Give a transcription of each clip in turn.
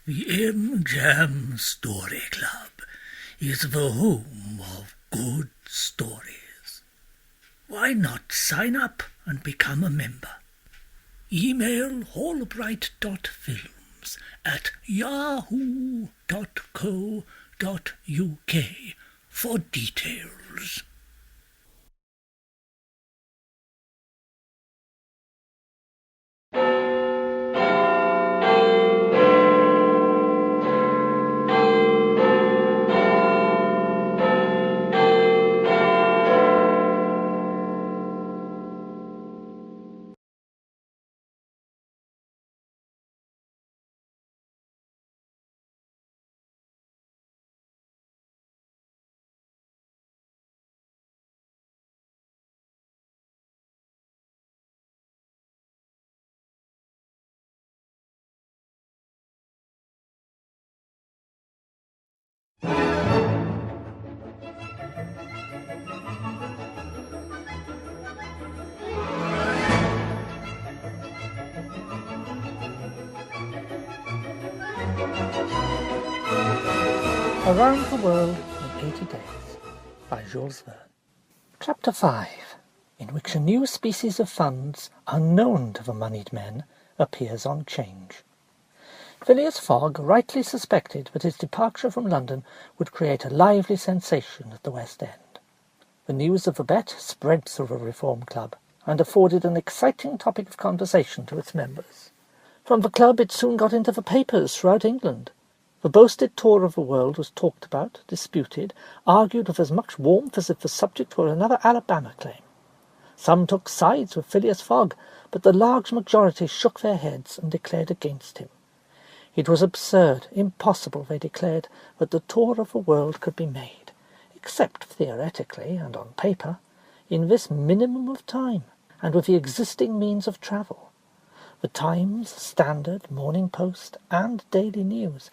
The M-Jam Story Club is the home of good stories. Why not sign up and become a member? Email hallbright.films@yahoo.co.uk for details. Around the World in 80 Days by Jules Verne. Chapter 5, in which a new species of funds, unknown to the moneyed men, appears on 'Change. Phileas Fogg rightly suspected that his departure from London would create a lively sensation at the West End. The news of the bet spread through the Reform Club, and afforded an exciting topic of conversation to its members. From the club it soon got into the papers throughout England. The boasted tour of the world was talked about, disputed, argued with as much warmth as if the subject were another Alabama claim. Some took sides with Phileas Fogg, but the large majority shook their heads and declared against him. It was absurd, impossible, they declared, that the tour of the world could be made, except theoretically and on paper, in this minimum of time, and with the existing means of travel. The Times, Standard, Morning Post, and Daily News,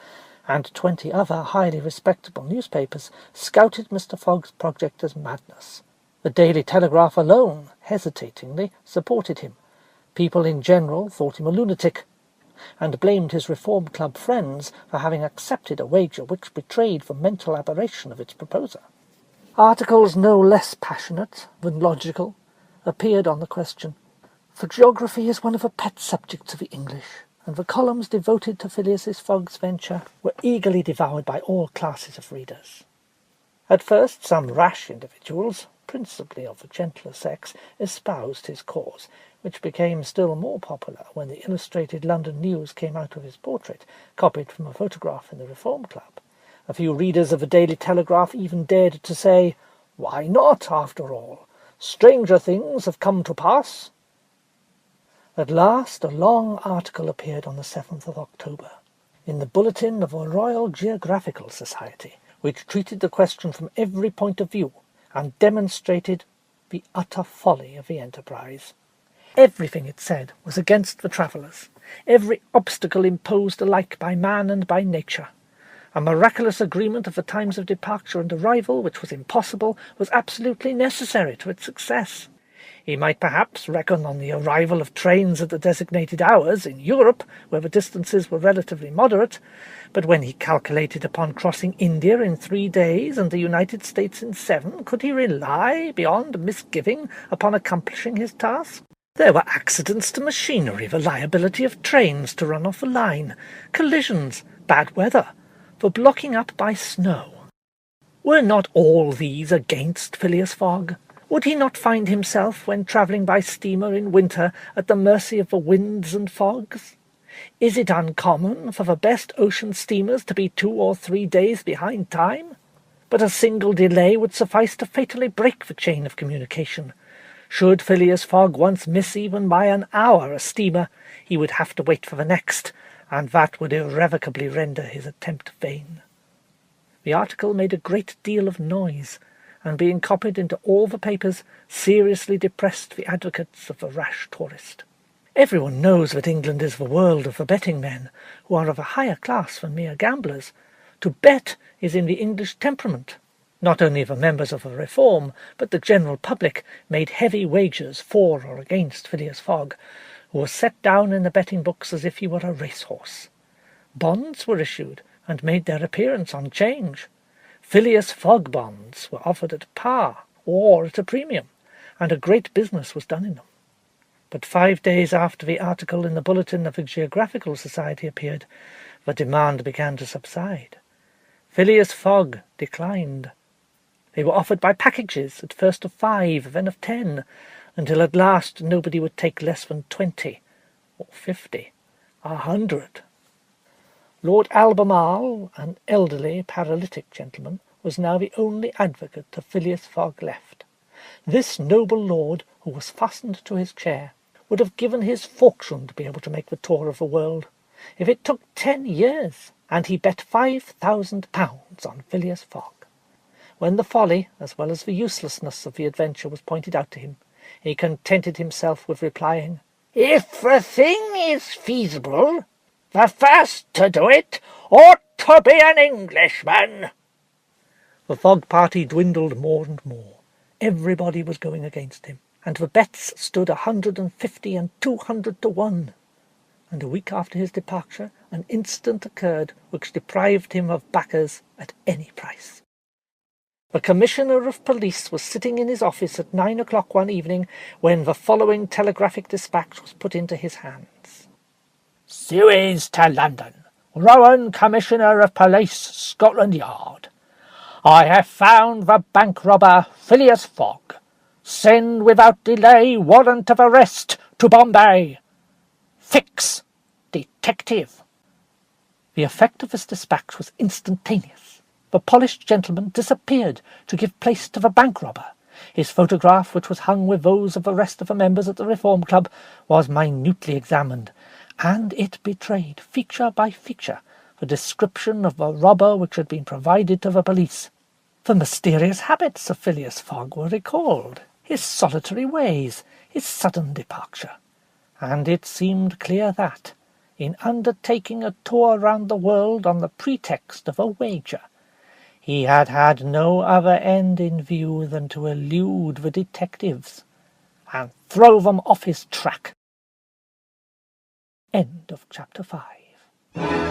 and 20 other highly respectable newspapers, scouted Mr. Fogg's project as madness. The Daily Telegraph alone, hesitatingly, supported him. People in general thought him a lunatic, and blamed his Reform Club friends for having accepted a wager which betrayed the mental aberration of its proposer. Articles no less passionate than logical appeared on the question, for geography is one of the pet subjects of the English, and the columns devoted to Phileas Fogg's venture were eagerly devoured by all classes of readers. At first some rash individuals, principally of the gentler sex, espoused his cause, which became still more popular when the Illustrated London News came out with his portrait, copied from a photograph in the Reform Club. A few readers of the Daily Telegraph even dared to say, "Why not, after all? Stranger things have come to pass." At last a long article appeared on the 7th of October, in the Bulletin of the Royal Geographical Society, which treated the question from every point of view, and demonstrated the utter folly of the enterprise. Everything, it said, was against the travellers, every obstacle imposed alike by man and by nature. A miraculous agreement of the times of departure and arrival, which was impossible, was absolutely necessary to its success. He might perhaps reckon on the arrival of trains at the designated hours in Europe, where the distances were relatively moderate, but when he calculated upon crossing India in 3 days and the United States in 7, could he rely, beyond misgiving, upon accomplishing his task? There were accidents to machinery, the liability of trains to run off the line, collisions, bad weather, the blocking up by snow. Were not all these against Phileas Fogg? Would he not find himself, when travelling by steamer in winter, at the mercy of the winds and fogs? Is it uncommon for the best ocean steamers to be 2 or 3 days behind time? But a single delay would suffice to fatally break the chain of communication. Should Phileas Fogg once miss even by an hour a steamer, he would have to wait for the next, and that would irrevocably render his attempt vain. The article made a great deal of noise, and being copied into all the papers, seriously depressed the advocates of the rash tourist. Everyone knows that England is the world of the betting men, who are of a higher class than mere gamblers. To bet is in the English temperament. Not only the members of the Reform, but the general public made heavy wagers for or against Phileas Fogg, who was set down in the betting books as if he were a racehorse. Bonds were issued and made their appearance on 'Change. Phileas Fogg bonds were offered at par or at a premium, and a great business was done in them. But 5 days after the article in the Bulletin of the Geographical Society appeared, the demand began to subside. Phileas Fogg declined. They were offered by packages, at first of 5, then of 10, until at last nobody would take less than 20, or 50, 100. Lord Albemarle, an elderly paralytic gentleman, was now the only advocate of Phileas Fogg left. This noble lord, who was fastened to his chair, would have given his fortune to be able to make the tour of the world, if it took 10 years, and he bet £5,000 on Phileas Fogg. When the folly, as well as the uselessness of the adventure was pointed out to him, he contented himself with replying, "If the thing is feasible, the first to do it ought to be an Englishman." The Fogg party dwindled more and more. Everybody was going against him, and the bets stood 150 and 200 to 1. And a week after his departure, an incident occurred which deprived him of backers at any price. The Commissioner of Police was sitting in his office at 9 o'clock one evening when the following telegraphic dispatch was put into his hands. "Suez to London. Rowan, Commissioner of Police, Scotland Yard. I have found the bank robber Phileas Fogg. Send without delay warrant of arrest to Bombay. Fix. Detective." The effect of this dispatch was instantaneous. The polished gentleman disappeared to give place to the bank robber. His photograph, which was hung with those of the rest of the members at the Reform Club, was minutely examined, and it betrayed, feature by feature, the description of the robber which had been provided to the police. The mysterious habits of Phileas Fogg were recalled, his solitary ways, his sudden departure, and it seemed clear that, in undertaking a tour round the world on the pretext of a wager, he had had no other end in view than to elude the detectives and throw them off his track. End of chapter 5.